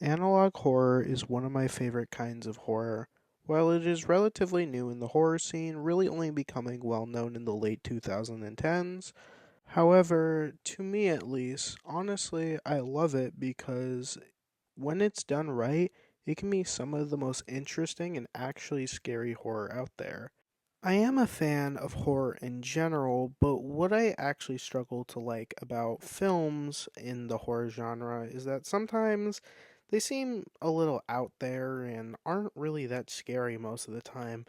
Analog horror is one of my favorite kinds of horror. While it is relatively new in the horror scene, really only becoming well known in the late 2010s, however, to me at least, honestly, I love it because when it's done right, it can be some of the most interesting and actually scary horror out there. I am a fan of horror in general, but what I actually struggle to like about films in the horror genre is that sometimes they seem a little out there and aren't really that scary most of the time.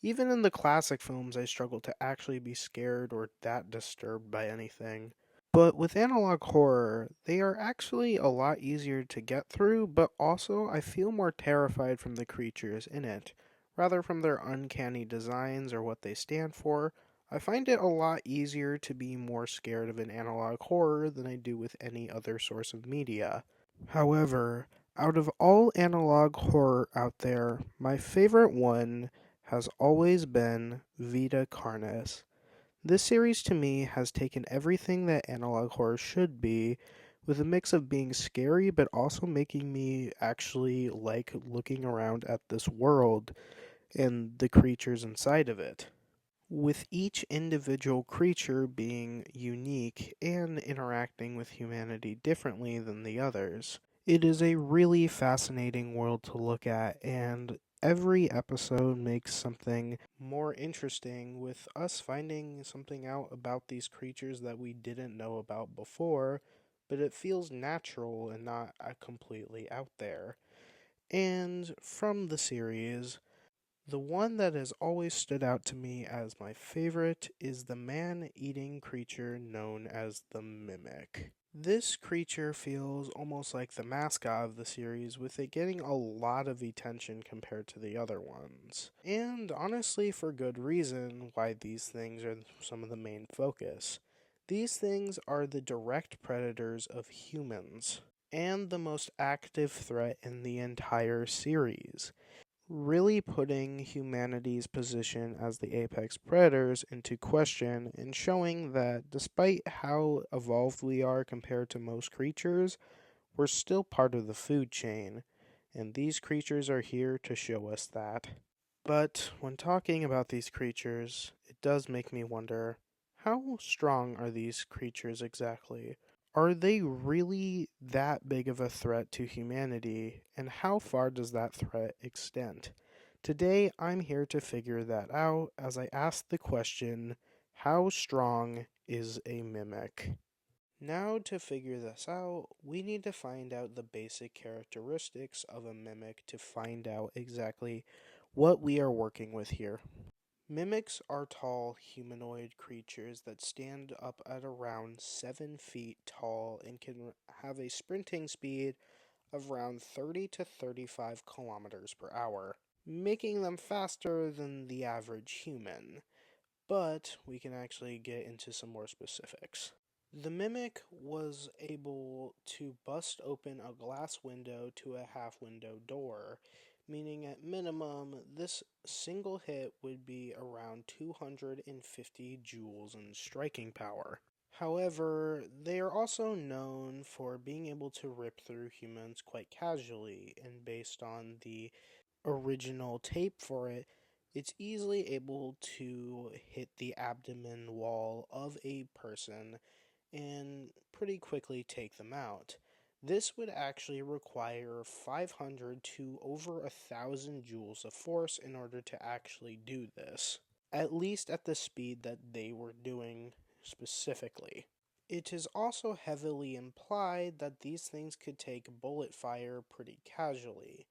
Even in the classic films, I struggle to actually be scared or that disturbed by anything. But with analog horror, they are actually a lot easier to get through, but also I feel more terrified from the creatures in it. Rather from their uncanny designs or what they stand for, I find it a lot easier to be more scared of an analog horror than I do with any other source of media. However, out of all analog horror out there, my favorite one has always been Vita Carnis. This series to me has taken everything that analog horror should be, with a mix of being scary but also making me actually like looking around at this world and the creatures inside of it. With each individual creature being unique and interacting with humanity differently than the others. It is a really fascinating world to look at, and every episode makes something more interesting with us finding something out about these creatures that we didn't know about before, but it feels natural and not completely out there. And from the series, the one that has always stood out to me as my favorite is the man eating creature known as the Mimic. This creature feels almost like the mascot of the series, with it getting a lot of attention compared to the other ones. And honestly, for good reason why these things are some of the main focus. These things are the direct predators of humans, and the most active threat in the entire series, really putting humanity's position as the apex predators into question and showing that despite how evolved we are compared to most creatures, we're still part of the food chain, and these creatures are here to show us that. But when talking about these creatures, it does make me wonder, how strong are these creatures exactly? Are they really that big of a threat to humanity, and how far does that threat extend? Today, I'm here to figure that out as I ask the question, how strong is a mimic? Now, to figure this out, we need to find out the basic characteristics of a mimic to find out exactly what we are working with here. Mimics are tall humanoid creatures that stand up at around 7 feet tall and can have a sprinting speed of around 30 to 35 kilometers per hour, making them faster than the average human. But we can actually get into some more specifics. The Mimic was able to bust open a glass window to a half window door, meaning at minimum this single hit would be around 250 joules in striking power. However, they are also known for being able to rip through humans quite casually, and based on the original tape for it, it's easily able to hit the abdomen wall of a person and pretty quickly take them out. This would actually require 500 to over 1,000 joules of force in order to actually do this, at least at the speed that they were doing specifically. It is also heavily implied that these things could take bullet fire pretty casually,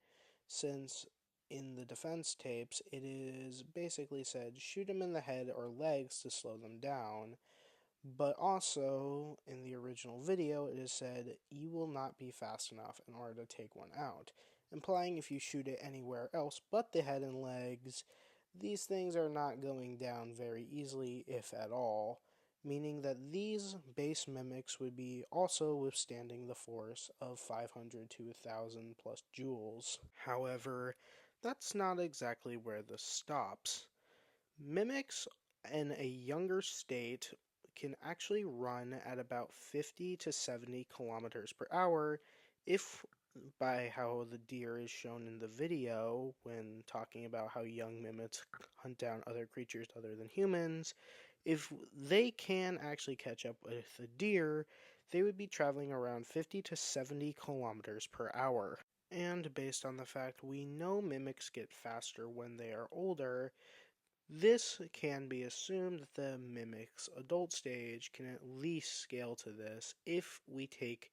since in the defense tapes it is basically said shoot them in the head or legs to slow them down, but also, in the original video, it is said you will not be fast enough in order to take one out, implying if you shoot it anywhere else but the head and legs, these things are not going down very easily, if at all, meaning that these base mimics would be also withstanding the force of 500 to 1,000 plus joules. However, that's not exactly where this stops. Mimics in a younger state can actually run at about 50 to 70 kilometers per hour if by how the deer is shown in the video when talking about how young mimics hunt down other creatures other than humans. If they can actually catch up with a deer, they would be traveling around 50 to 70 kilometers per hour. And based on the fact we know mimics get faster when they are older, this can be assumed that the mimic's adult stage can at least scale to this if we take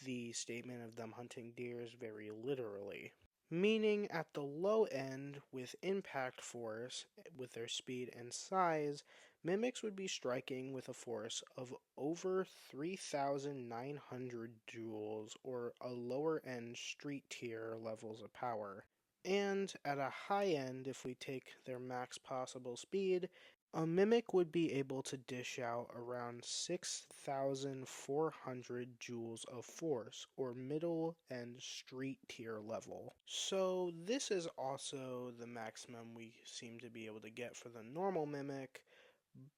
the statement of them hunting deers very literally. Meaning, at the low end, with impact force, with their speed and size, mimics would be striking with a force of over 3,900 joules, or a lower end street tier levels of power. And at a high end, if we take their max possible speed, a mimic would be able to dish out around 6,400 joules of force, or middle and street tier level. So this is also the maximum we seem to be able to get for the normal mimic,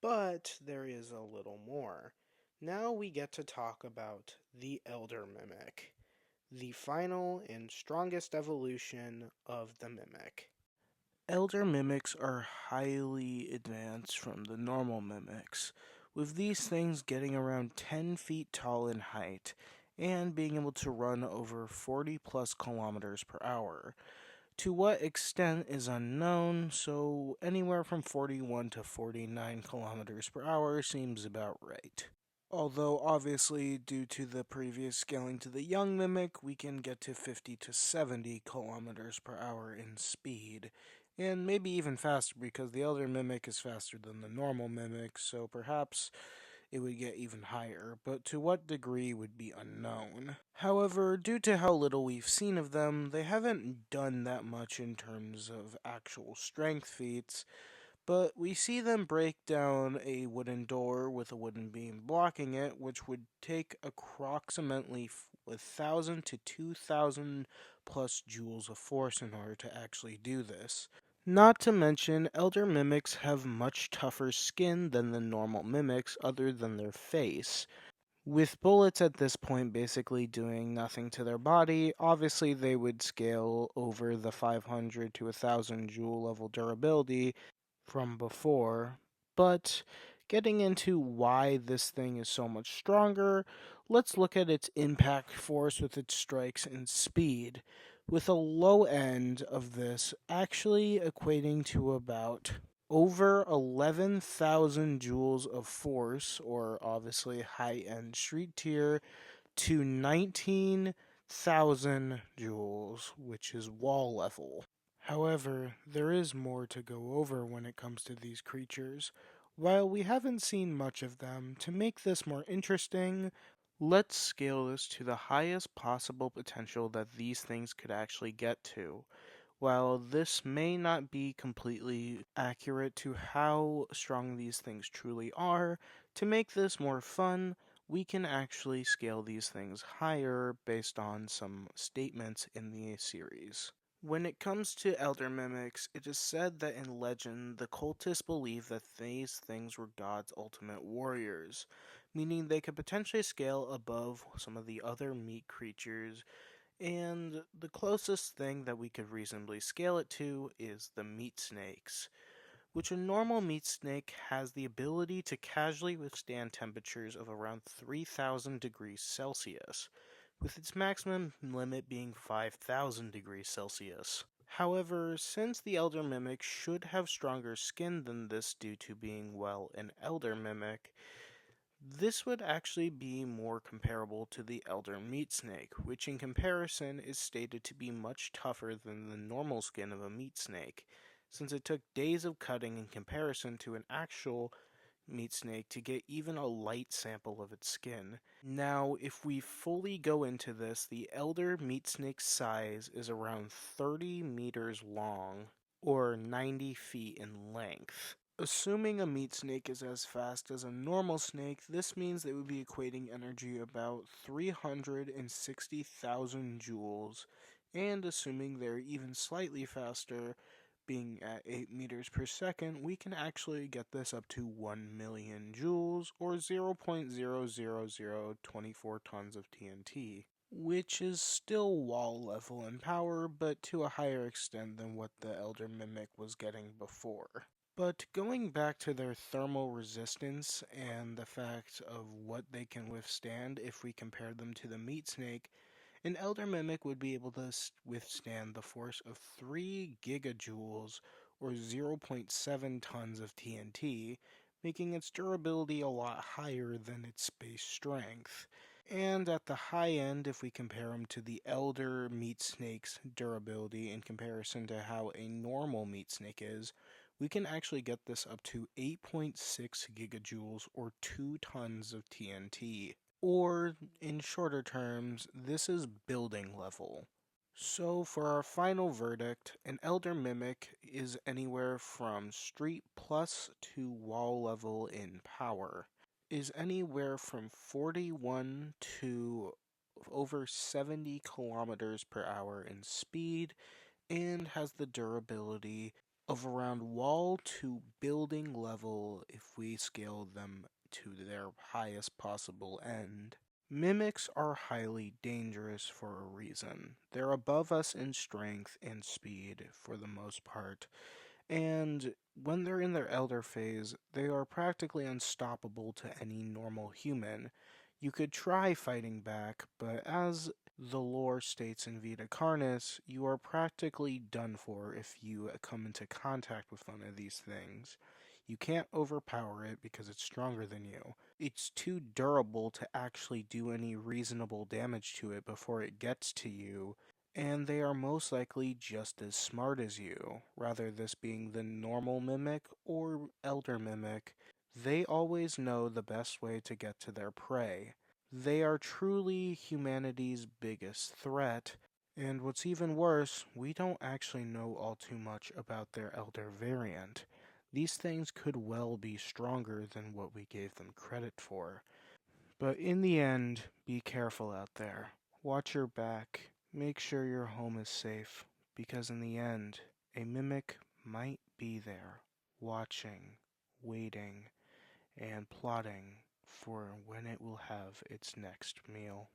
but there is a little more. Now we get to talk about the elder mimic, the final and strongest evolution of the mimic. Elder mimics are highly advanced from the normal mimics, with these things getting around 10 feet tall in height and being able to run over 40 plus kilometers per hour. To what extent is unknown, so anywhere from 41 to 49 kilometers per hour seems about right. Although, obviously, due to the previous scaling to the young mimic, we can get to 50 to 70 kilometers per hour in speed, and maybe even faster because the elder mimic is faster than the normal mimic, so perhaps it would get even higher, but to what degree would be unknown. However, due to how little we've seen of them, they haven't done that much in terms of actual strength feats, but we see them break down a wooden door with a wooden beam blocking it, which would take approximately 1,000 to 2,000 plus joules of force in order to actually do this. Not to mention, elder mimics have much tougher skin than the normal mimics, other than their face. With bullets at this point basically doing nothing to their body, obviously they would scale over the 500 to 1,000 joule level durability from before, but getting into why this thing is so much stronger, let's look at its impact force with its strikes and speed, with a low end of this actually equating to about over 11,000 joules of force, or obviously high end street tier, to 19,000 joules, which is wall level. However, there is more to go over when it comes to these creatures. While we haven't seen much of them, to make this more interesting, let's scale this to the highest possible potential that these things could actually get to. While this may not be completely accurate to how strong these things truly are, to make this more fun, we can actually scale these things higher based on some statements in the series. When it comes to elder mimics, it is said that in legend the cultists believe that these things were God's ultimate warriors, meaning they could potentially scale above some of the other meat creatures, and the closest thing that we could reasonably scale it to is the meat snakes, which a normal meat snake has the ability to casually withstand temperatures of around 3,000 degrees Celsius, with its maximum limit being 5,000 degrees Celsius. However, since the elder mimic should have stronger skin than this due to being, well, an elder mimic, this would actually be more comparable to the elder meat snake, which in comparison is stated to be much tougher than the normal skin of a meat snake, since it took days of cutting in comparison to an actual meat snake to get even a light sample of its skin. Now, if we fully go into this, the elder meat snake's size is around 30 meters long, or 90 feet in length. Assuming a meat snake is as fast as a normal snake, this means they would be equating energy about 360,000 joules, and assuming they're even slightly faster, being at 8 meters per second, we can actually get this up to 1 million joules, or 0.00024 tons of TNT. which is still wall level in power, but to a higher extent than what the Elder Mimic was getting before. But going back to their thermal resistance and the fact of what they can withstand if we compare them to the meat snake, an Elder Mimic would be able to withstand the force of 3 gigajoules or zero point 0.7 tons of TNT, making its durability a lot higher than its space strength. And at the high end, if we compare them to the Elder Meat Snake's durability in comparison to how a normal meat snake is, we can actually get this up to 8.6 gigajoules or 2 tons of TNT. Or, in shorter terms, this is building level. So, for our final verdict, an Elder Mimic is anywhere from Street Plus to wall level in power, is anywhere from 41 to over 70 kilometers per hour in speed, and has the durability of around wall to building level if we scale them to their highest possible end. Mimics are highly dangerous for a reason. They're above us in strength and speed for the most part, and when they're in their elder phase, they are practically unstoppable to any normal human. You could try fighting back, but as the lore states in Vita Carnis, you are practically done for if you come into contact with one of these things. You can't overpower it because it's stronger than you. It's too durable to actually do any reasonable damage to it before it gets to you, and they are most likely just as smart as you, rather this being the normal mimic or elder mimic. They always know the best way to get to their prey. They are truly humanity's biggest threat, and what's even worse, we don't actually know all too much about their elder variant. These things could well be stronger than what we gave them credit for. But in the end, be careful out there. Watch your back. Make sure your home is safe, because in the end, a mimic might be there, watching, waiting, and plotting for when it will have its next meal.